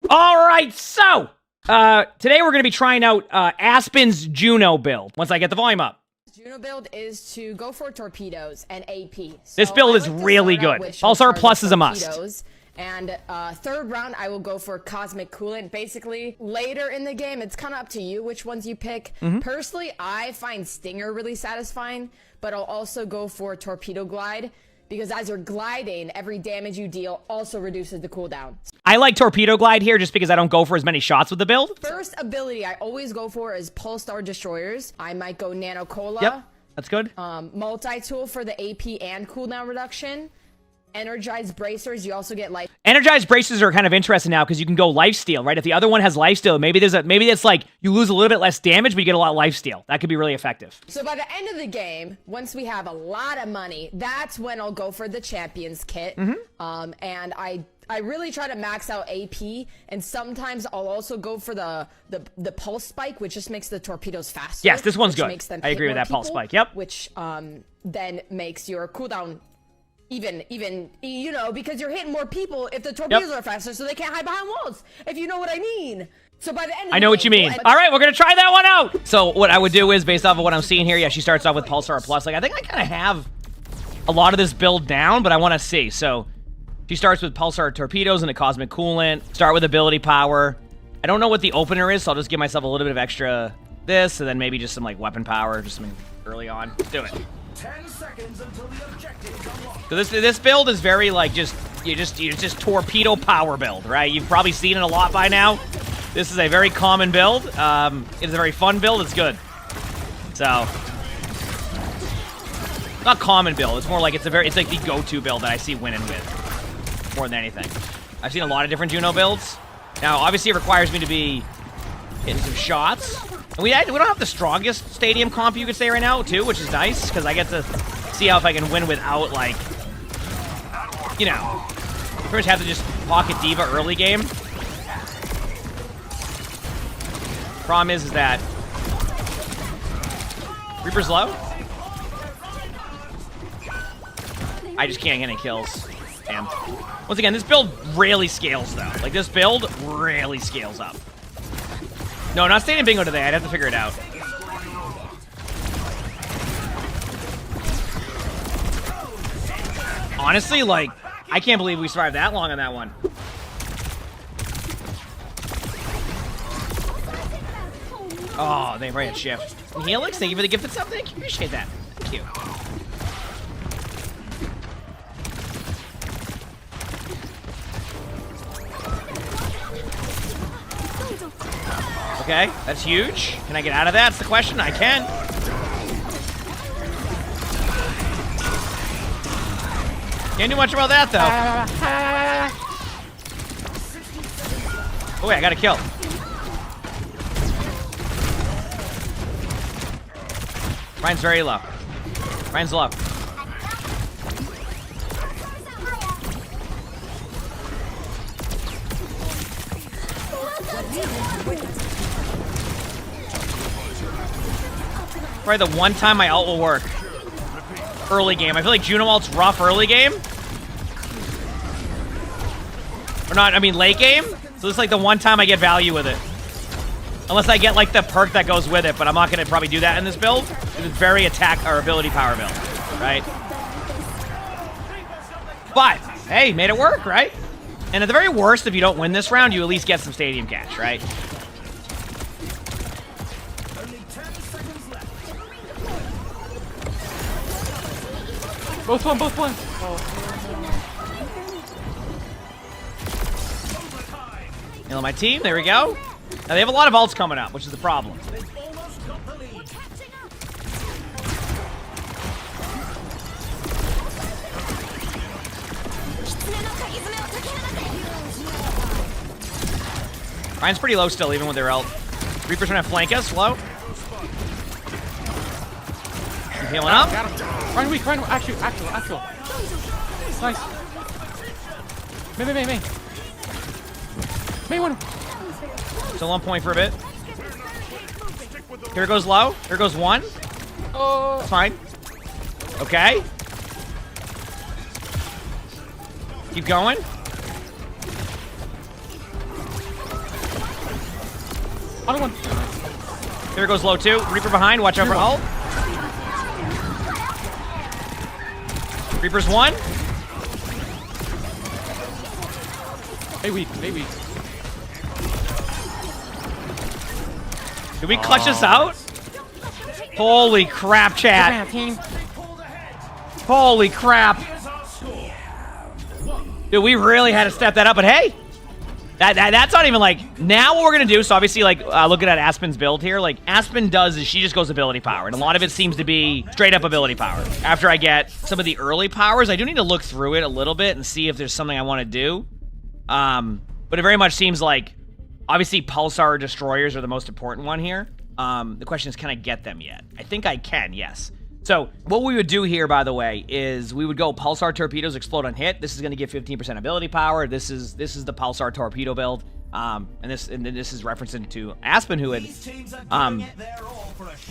All right, so today we're going to be trying out Aspen's Juno build once I get the volume up. Juno build is to go for torpedoes and AP. So This build is really good. Pulsar Plus is a must. And third round, I will go for Cosmic Coolant. Basically, later in the game, it's kind of up to you which ones you pick. Personally, I find Stinger really satisfying, but I'll also go for Torpedo Glide, because as you're gliding, every damage you deal also reduces the cooldown. I like Torpedo Glide here just because I don't go for as many shots with the build. First ability I always go for is Pulse Star Destroyers. I might go Nano Cola. Yep, that's good. Multi-tool for the AP and cooldown reduction. Energized Bracers, you also get life. Energized Bracers are kind of interesting now because you can go lifesteal, right? If the other one has lifesteal, maybe it's like you lose a little bit less damage, but you get a lot of lifesteal. That could be really effective. So by the end of the game, once we have a lot of money, that's when I'll go for the Champions Kit. And I really try to max out AP, and sometimes I'll also go for the Pulse Spike, which just makes the torpedoes faster. Yes, this one's good. Makes them I agree with that Pulse Spike. Yep. Which then makes your cooldown even, you know, because you're hitting more people if the torpedoes are faster, so they can't hide behind walls, if you know what I mean. So by the end of I know what you mean. All right, we're going to try that one out. So what I would do is, based off of what I'm seeing here, yeah, she starts off with Pulsar Plus. Like, I think I kind of have a lot of this build down, but I want to see. So she starts with Pulsar Torpedoes and a Cosmic Coolant. Start with Ability Power. I don't know what the opener is, so I'll just give myself a little bit of extra this, and then maybe just some, like, Weapon Power, just something early on. Let's do it. 10 seconds until the objective is unlocked. So this build is very, like, you just torpedo power build, right? You've probably seen it a lot by now. This is a very common build. It's a very fun build. It's good. So, not common build. It's more like it's like the go-to build that I see winning with more than anything. I've seen a lot of different Juno builds. Now, obviously, it requires me to be hitting some shots. And we don't have the strongest stadium comp, you could say, right now, too, which is nice, because I get to see how if I can win without, like, you know, pretty much have to just pocket Diva early game. Problem is that Reaper's low. I just can't get any kills. Damn. Once again, this build rarely scales, though. Like, this build rarely scales up. No, not Stadium Bingo today. I'd have to figure it out. Honestly, like, I can't believe we survived that long on that one. Oh, they ran shift. Helix, thank you for the gifted sub. Thank you. Appreciate that. Thank you. Okay, that's huge. Can I get out of that? That's the question. I can. Can't do much about that, though. Oh, wait, I got a kill. Ryan's very low. Ryan's low. Probably the one time my ult will work. Early game. I feel like Juno ult's rough early game. Or not, I mean late game. So this is like the one time I get value with it. Unless I get like the perk that goes with it, but I'm not gonna probably do that in this build. It's very attack or ability power build, right? But, hey, made it work, right? And at the very worst, if you don't win this round, you at least get some stadium cash, right? Both one. Oh. Nail my team, there we go. Now they have a lot of ults coming up, which is the problem. Ryan's pretty low still, even with their ult. Reaper's trying to flank us, low. Keep healing up. Ryan weak, actual. Nice. May one. Still on point for a bit. Here goes low. Here goes one. Oh. That's fine. Okay. Keep going. On one. There goes low 2. Reaper behind. Watch out for ult. Reaper's 1. Hey, weak. Hey, weak. Did we clutch this out? Holy crap, chat. Holy crap. Dude, we really had to step that up, but hey, that's not even like, now what we're gonna do, so obviously like, looking at Aspen's build here, like Aspen does is she just goes ability power, and a lot of it seems to be straight up ability power. After I get some of the early powers, I do need to look through it a little bit and see if there's something I wanna do. But it very much seems like, obviously Pulsar Destroyers are the most important one here. The question is, can I get them yet? I think I can, yes. So what we would do here, by the way, is we would go Pulsar Torpedoes explode on hit. This is going to give 15% ability power. This is the Pulsar Torpedo build. And this is referencing to Aspen, who had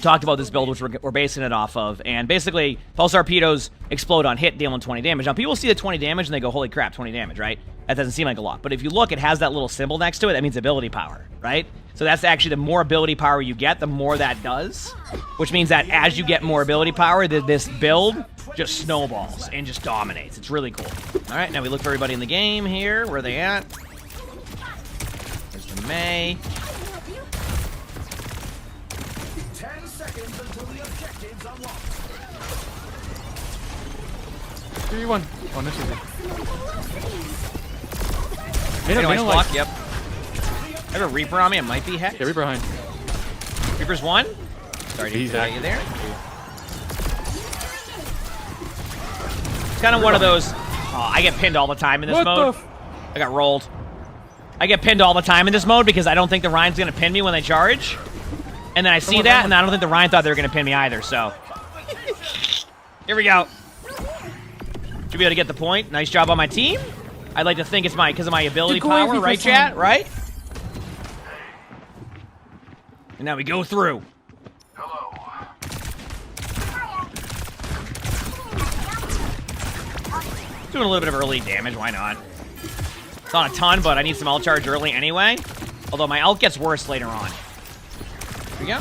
talked about this build, which we're basing it off of. And basically, Pulsar Torpedoes explode on hit, dealing 20 damage. Now, people see the 20 damage and they go, holy crap, 20 damage, right? That doesn't seem like a lot. But if you look, it has that little symbol next to it. That means ability power, right? So that's actually the more ability power you get, the more that does. Which means that as you get more ability power, this build just snowballs and just dominates. It's really cool. All right, now we look for everybody in the game here. Where are they at? There's the May. 10 seconds until the objective's unlocked. 3-1. Oh, this is it. Nice block, yep. I have a Reaper on me, it might be Hex. Yeah, Reaper behind. Reaper's 1. Sorry to get you there. It's kind of one of those, I get pinned all the time in this mode. I got rolled. I get pinned all the time in this mode because I don't think the Ryan's going to pin me when they charge. And then I see that, and I don't think the Ryan thought they were going to pin me either, so. Here we go. Should be able to get the point. Nice job on my team. I'd like to think it's because of my ability power, right, chat? Right? And now we go through. Doing a little bit of early damage, why not? It's not a ton, but I need some ult charge early anyway. Although my ult gets worse later on. Here we go.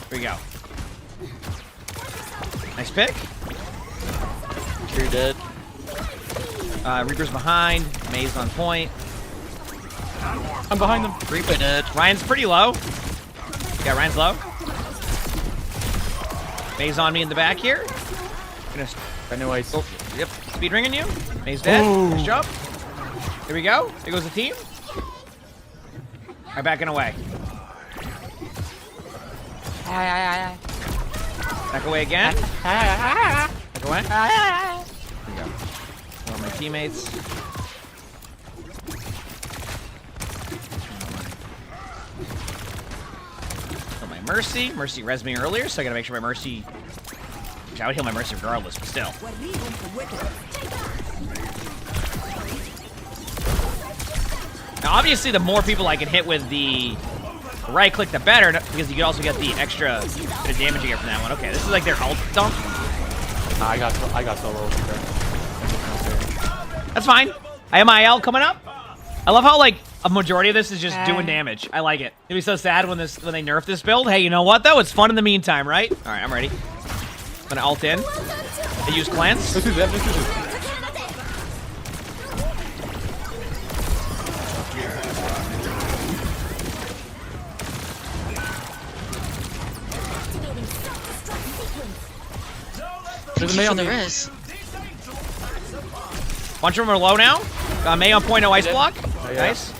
Here we go. Nice pick. You're dead. Reaper's behind. May's on point. I'm behind them. Reaper dead. Ryan's pretty low. Yeah, Ryan's low. May's on me in the back here. I know ice. Yep, speed ringing you. May's dead. Nice job. Here we go. There goes the team. I'm backing away. Back away again. Back away. Here we go. One of my teammates. Oh, my Mercy. Mercy res me earlier, so I gotta make sure my Mercy. I would heal my Mercy regardless, but still. Now, obviously, the more people I can hit with the right click, the better, because you can also get the extra bit of damage you get from that one. Okay, this is like their ult dump. I got so low. That's fine. I have my ult coming up. I love how, like, a majority of this is just doing damage. I like it. It'd be so sad when they nerf this build. Hey, you know what, though? It's fun in the meantime, right? All right, I'm ready. I'm gonna ult in. I use cleanse. This is it. This is it. There's a May on the res. Bunch of them are low now. May on point, no ice block. Oh, yeah. Nice.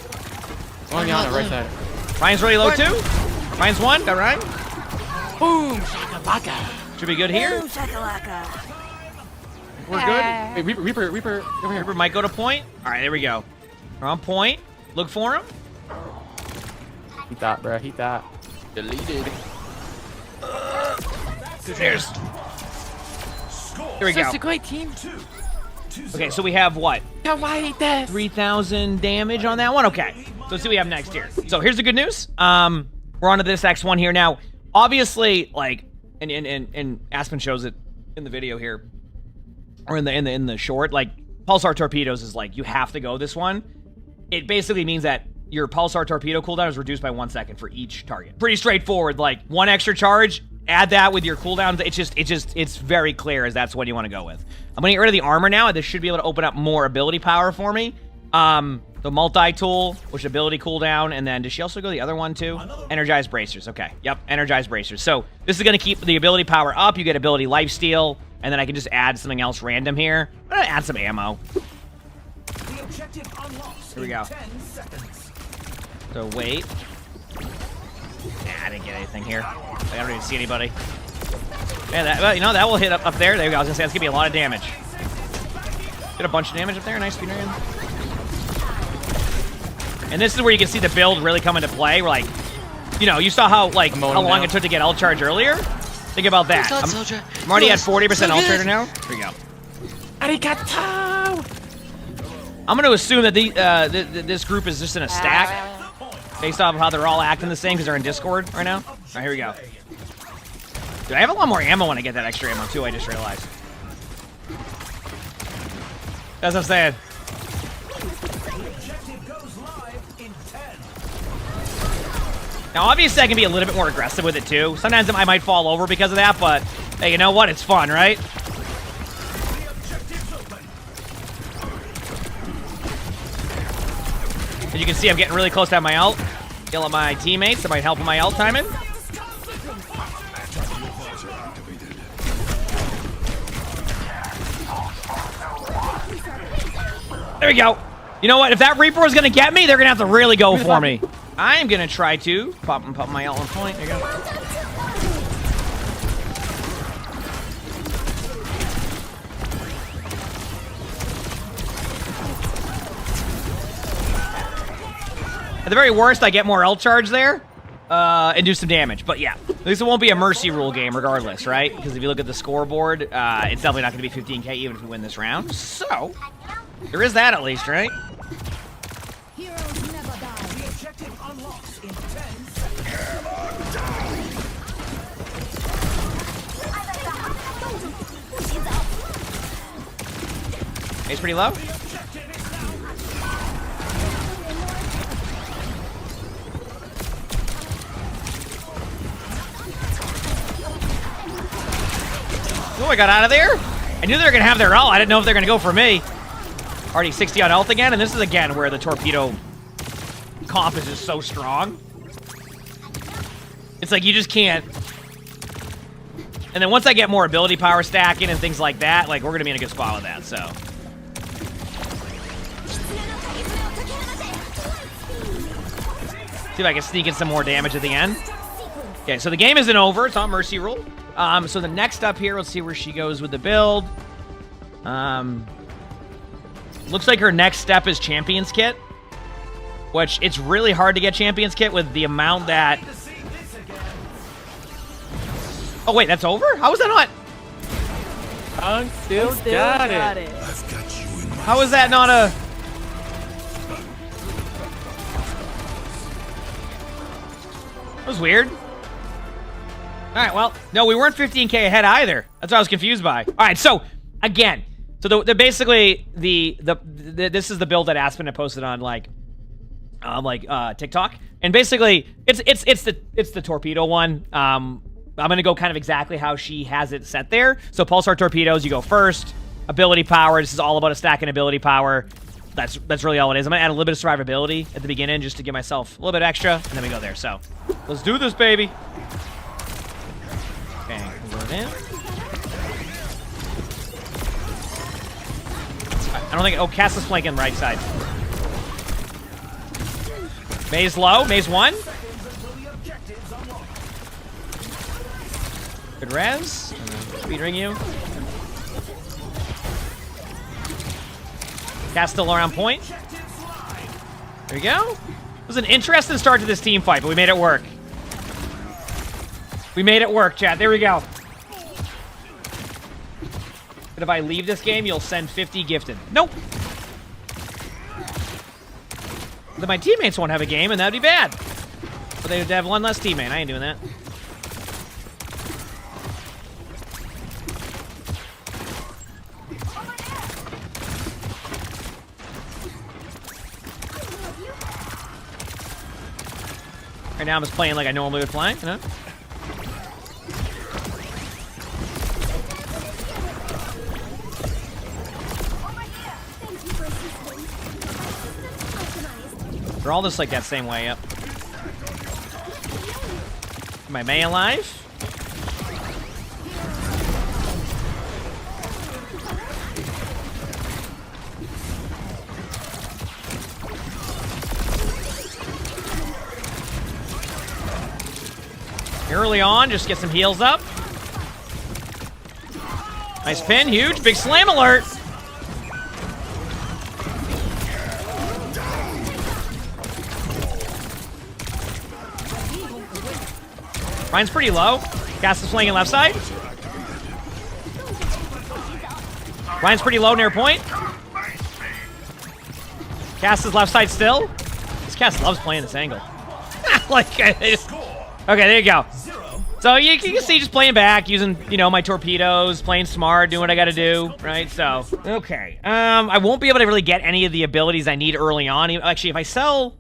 Only on the right side. Ryan's really low too. Ryan's 1. Got Ryan. Boom! Shakalaka. Should be good here. We're good. Hey, Reaper, over here. Reaper might go to point. All right, there we go. We're on point. Look for him. Heat that, bro. Heat that. Deleted. Cheers. Here we go. Such a great team. Okay, so we have what? 3,000 damage on that one? Okay. So let's see what we have next here. So here's the good news. We're on to this X1 here. Now, obviously, like, and Aspen shows it in the video here. Or in the short, like, Pulsar Torpedoes is like, you have to go this one. It basically means that your pulsar torpedo cooldown is reduced by 1 second for each target. Pretty straightforward. Like 1 extra charge, add that with your cooldowns. It's very clear as that's what you want to go with. I'm gonna get rid of the armor now. This should be able to open up more ability power for me. The multi-tool, which ability cooldown, and then does she also go the other one too? Energized bracers. Okay. Yep. Energized bracers. So this is gonna keep the ability power up. You get ability lifesteal, and then I can just add something else random here. I'm gonna add some ammo. The objective unlocks Here we go. in 10 seconds. So wait. Nah, I didn't get anything here. I don't even see anybody. Yeah, that, well, you know, that will hit up there. There we go. I was gonna say that's gonna be a lot of damage. Get a bunch of damage up there. Nice speed run. And this is where you can see the build really come into play. We're like, you know, you saw how long it took to get ult charge earlier. Think about that. I'm already at 40% ult charge now. Here we go. Arigato! I'm going to assume that this group is just in a stack based off of how they're all acting the same because they're in Discord right now. All right, here we go. Dude, I have a lot more ammo when I get that extra ammo too, I just realized. That's what I'm saying. Now, obviously, I can be a little bit more aggressive with it, too. Sometimes I might fall over because of that, but, hey, you know what? It's fun, right? As you can see, I'm getting really close to my ult. Killing my teammates. That might help with my ult timing. There we go. You know what? If that Reaper was going to get me, they're going to have to really go for me. I am going to try to pop my ult on point. There you go. At the very worst, I get more ult charge there and do some damage. But yeah, at least it won't be a mercy rule game regardless, right? Because if you look at the scoreboard, it's definitely not going to be 15k even if we win this round. So, there is that at least, right? He's pretty low. Oh, I got out of there. I knew they were going to have their ult. I didn't know if they're going to go for me. Already 60 on ult again, and this is again where the torpedo comp is just so strong. It's like you just can't. And then once I get more ability power stacking and things like that, like we're going to be in a good spot with that, so. See if I can sneak in some more damage at the end. Okay, so the game isn't over. It's not mercy rule. So the next up here, let's see where she goes with the build. Looks like her next step is Champions Kit, which it's really hard to get Champions Kit with the amount that... Oh, wait, that's over? How is that not... I'm still got it. How is that not a... That was weird. All right, well, no, we weren't 15k ahead either. That's what I was confused by. All right, so again, so basically this is the build that Aspen had posted on TikTok, and basically it's the torpedo one. I'm gonna go kind of exactly how she has it set there. So pulsar torpedoes, you go first. Ability power. This is all about a stacking ability power. That's really all it is. I'm gonna add a little bit of survivability at the beginning just to give myself a little bit extra, and then we go there. So let's do this, baby. Okay, we'll go in. I don't think. Oh, Cass is flanking right side. May's low. May's one. Good res. Speed ring you. Cass still around point. There you go. It was an interesting start to this team fight, but we made it work. We made it work, chat. There we go. But if I leave this game, you'll send 50 gifted. Nope. Then my teammates won't have a game, and that'd be bad. But they'd have one less teammate. I ain't doing that. Right now I'm just playing like I normally would play, you know? They're all just like that same way, yep. Am I May alive? Early on, just get some heals up. Nice pin, huge, big slam alert. Ryan's pretty low. Cass is flanking left side. Ryan's pretty low near point. Cass is left side still. This Cass loves playing this angle. Like, okay, there you go. So you can see just playing back, using, you know, my torpedoes, playing smart, doing what I gotta do, right? So, okay. I won't be able to really get any of the abilities I need early on. Actually, if I sell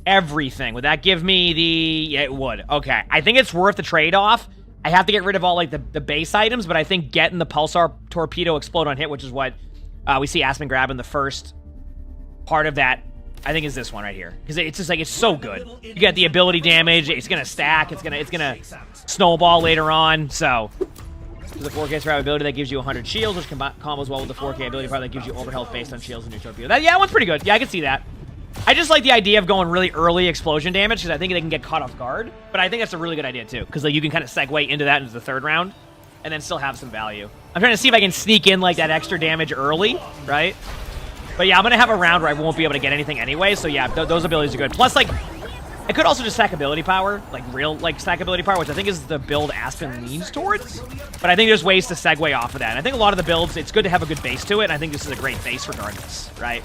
everything, would that give me the... Yeah, it would. Okay. I think it's worth the trade-off. I have to get rid of all, like, the base items, but I think getting the Pulsar Torpedo Explode on hit, which is what we see Aspen grab in the first part of that, I think is this one right here. Because it's just like, it's so good. You get the ability damage, it's gonna stack, it's gonna snowball later on, so... There's a 4K survival ability that gives you 100 shields, which combos well with the 4K ability part that gives you over health based on shields and your torpedo. That one's pretty good. Yeah, I can see that. I just like the idea of going really early explosion damage, because I think they can get caught off guard. But I think that's a really good idea, too, because like, you can kind of segue into that into the third round, and then still have some value. I'm trying to see if I can sneak in, like, that extra damage early, right? But yeah, I'm going to have a round where I won't be able to get anything anyway, so yeah, those abilities are good. Plus, like, I could also just stack ability power, like, real, like, stack ability power, which I think is the build Aspen leans towards. But I think there's ways to segue off of that. And I think a lot of the builds, it's good to have a good base to it, and I think this is a great base regardless, right?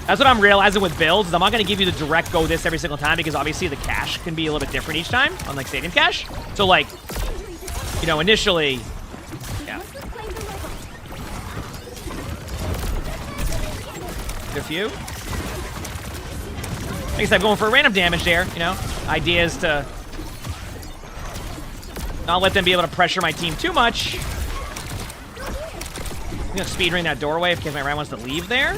That's what I'm realizing with builds, is I'm not going to give you the direct go this every single time, because obviously the cash can be a little bit different each time, unlike Stadium Cash. So, like, you know, initially, yeah. Get a few. I guess I'm going for random damage there, you know. Idea is to not let them be able to pressure my team too much. I'm going to speed ring that doorway in case my Ryan wants to leave there.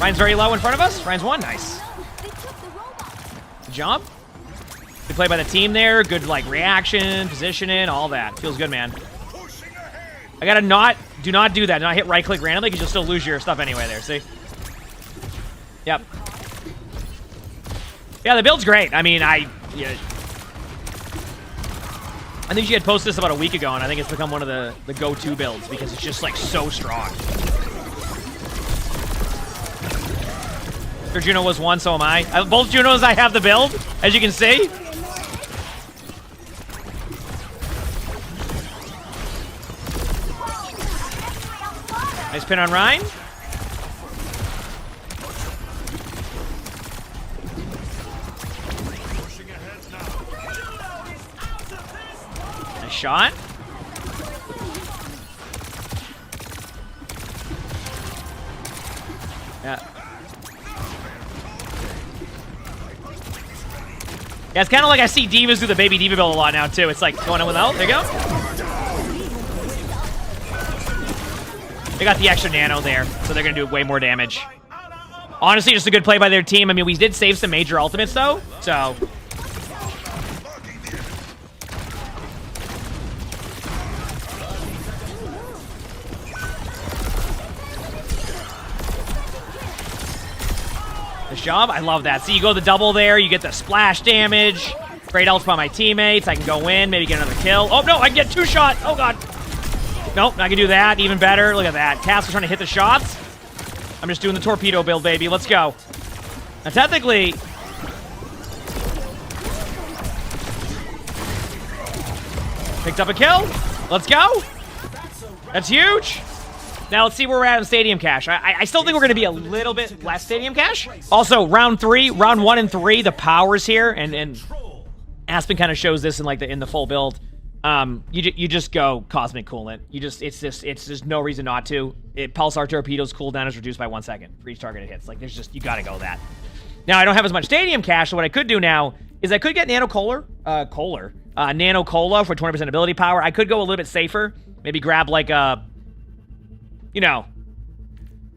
Ryan's very low in front of us. Ryan's one. Nice. Good job. Good play by the team there. Good, like, reaction, positioning, all that. Feels good, man. I gotta do not do that. Do not hit right-click randomly, because you'll still lose your stuff anyway there, see? Yep. Yeah, the build's great. I mean, I think she had posted this about a week ago, and I think it's become one of the go-to builds, because it's just, like, so strong. Their Juno was one, so am I. Both Junos, I have the build, as you can see. Nice pin on Ryan. Nice shot. Yeah. Yeah, it's kind of like I see Divas do the baby Diva build a lot now, too. It's like going on without. There you go. They got the extra nano there, so they're going to do way more damage. Honestly, just a good play by their team. I mean, we did save some major ultimates, though, so... Nice job. I love that. See, you go the double there. You get the splash damage. Great ults by my teammates. I can go in, maybe get another kill. Oh, no, I can get two shot. Oh, God. Nope, I can do that. Even better. Look at that. Cass was trying to hit the shots. I'm just doing the torpedo build, baby. Let's go. Now, technically... Picked up a kill. Let's go. That's huge. Now, let's see where we're at in Stadium Cash. I still think we're going to be a little bit less Stadium Cash. Also, round 1 and 3, the powers here, and Aspen kind of shows this in like in the full build. You just go Cosmic Coolant. It's just no reason not to. Pulsar Torpedo's cooldown is reduced by 1 second for each target it hits. Like, you gotta go that. Now, I don't have as much Stadium Cash, so what I could do now is I could get Nano Cola for 20% ability power. I could go a little bit safer. Maybe grab, like, I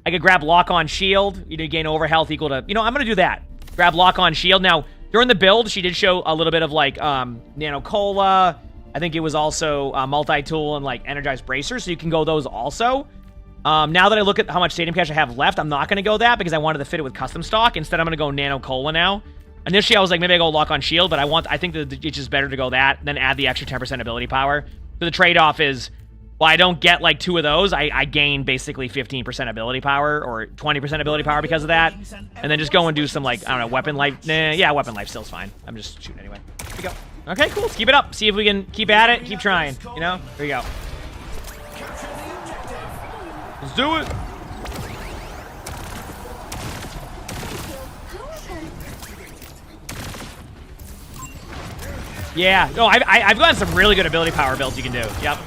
could grab Lock-On Shield. You gain overhealth equal to... I'm gonna do that. Grab Lock-On Shield. Now, during the build, she did show a little bit of, like, Nano Cola. I think it was also Multi-Tool and, like, Energized Bracers, so you can go those also. Now that I look at how much Stadium Cash I have left, I'm not going to go that because I wanted to fit it with custom stock. Instead, I'm going to go Nano Cola now. Initially, I was like, maybe I go Lock-On Shield, but I think that it's just better to go that, then add the extra 10% ability power. So the trade-off is, well, I don't get, like, 2 of those. I gain basically 15% ability power or 20% ability power because of that. And then just go and do some, like, I don't know, weapon life. Nah, yeah, weapon life still's fine. I'm just shooting anyway. Here we go. Okay, cool. Let's keep it up. See if we can keep at it. Keep trying. Here we go. Let's do it. Yeah. No, I've gotten some really good ability power builds you can do. Yep.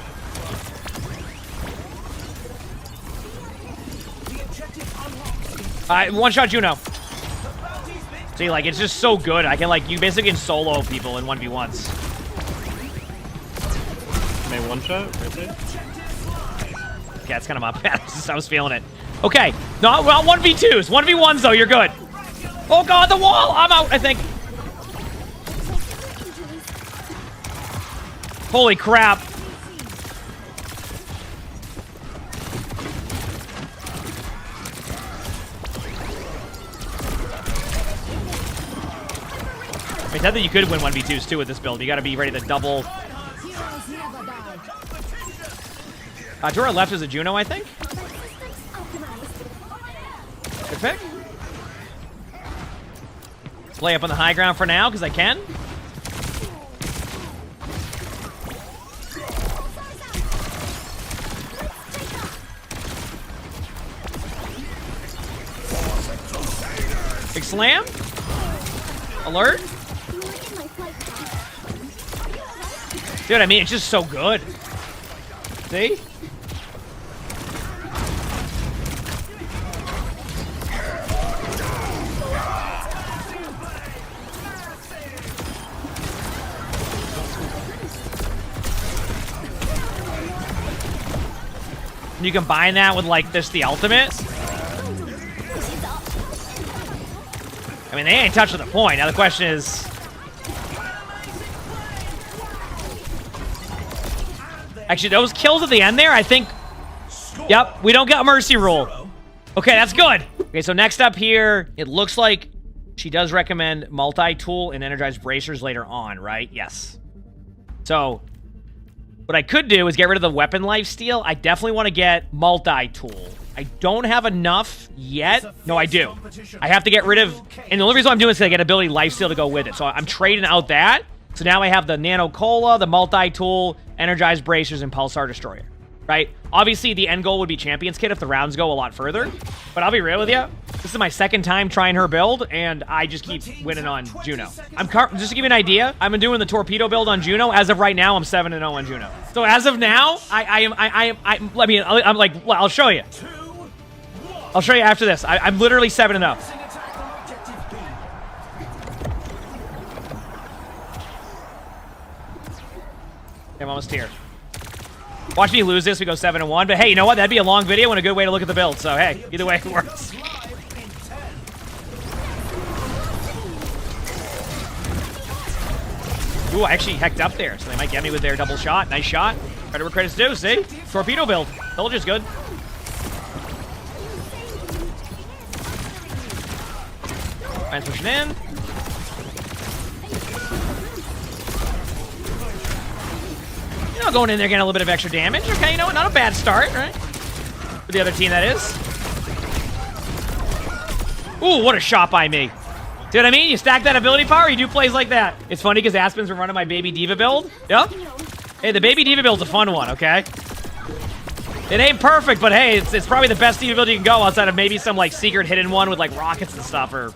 One-shot Juno. See, like, it's just so good. I can, like, you basically can solo people in 1v1s. Maybe one-shot right there? Yeah, it's kind of my bad. I was feeling it. Okay. No, well, 1v2s. 1v1s, though, you're good. Oh, God, the wall! I'm out, I think. Holy crap. I said that you could win 1v2s too with this build. You gotta be ready to double. To our left is a Juno, I think. Good pick. Play up on the high ground for now, because I can. Big slam. Alert. Dude, I mean, it's just so good. See? You combine that with, like, the ultimate. I mean, they ain't touching the point. Now the question is... Actually, those kills at the end there, I think... Yep, we don't get a mercy rule. Okay, that's good. Okay, so next up here, it looks like she does recommend multi-tool and energized bracers later on, right? Yes. So, what I could do is get rid of the weapon lifesteal. I definitely want to get multi-tool. I don't have enough yet. No, I do. I have to get rid of... And the only reason I'm doing this is I get ability lifesteal to go with it. So I'm trading out that. So now I have the Nano Cola, the multi-tool, energized bracers, and Pulsar Destroyer. Right? Obviously, the end goal would be Champions Kit if the rounds go a lot further. But I'll be real with you. This is my second time trying her build, and I just keep winning on Juno. Just to give you an idea, I've been doing the torpedo build on Juno. As of right now, I'm 7-0 on Juno. So as of now, I'll show you. I'll show you after this. I'm literally 7-0. I'm almost here. Watch me lose this. We go 7-1. But hey, you know what? That'd be a long video and a good way to look at the build. So hey, either way, it works. Ooh, I actually hecked up there, so they might get me with their double shot. Nice shot. Credit where credit's due. See? Torpedo build. Told you it's good. Ryan's pushing in. You know, going in there getting a little bit of extra damage. Okay, you know what? Not a bad start, right? For the other team, that is. Ooh, what a shot by me. See what I mean? You stack that ability power, you do plays like that. It's funny because Aspen's been running my Baby Diva build. Yep. Hey, the Baby Diva build's a fun one, okay? It ain't perfect, but hey, it's probably the best Diva build you can go outside of maybe some, like, secret hidden one with, like, rockets and stuff or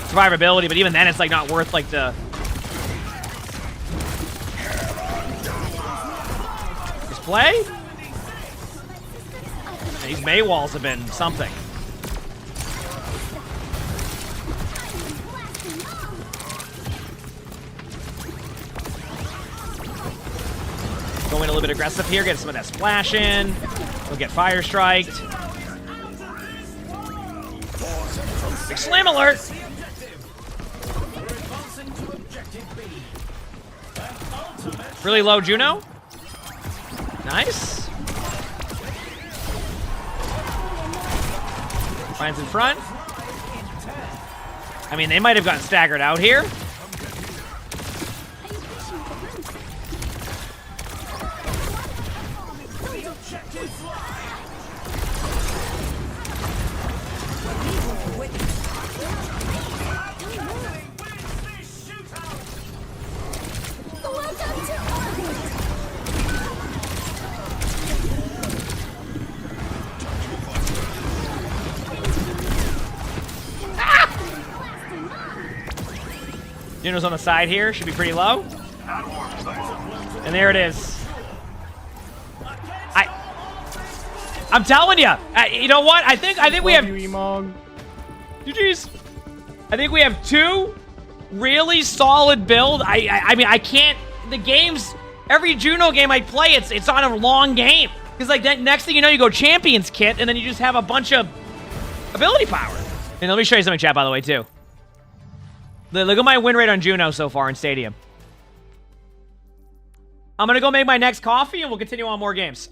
survivability, but even then it's, like, not worth, like, the... play. These Mei walls have been something. Going a little bit aggressive here, get some of that splash in. We'll get fire striked. Big slam alert! Really low Juno. Nice. Ryan's in front. I mean, they might have gotten staggered out here. Juno's on the side here, should be pretty low. And there it is. I'm telling you, you know what? I think we have. Emongg. GG's. I think we have two really solid build. I mean, I can't. The games, every Juno game I play, it's on a long game. Because like that next thing you know, you go champions kit, and then you just have a bunch of ability power. And let me show you something, chat, by the way, too. Look at my win rate on Juno so far in Stadium. I'm gonna go make my next coffee, and we'll continue on more games.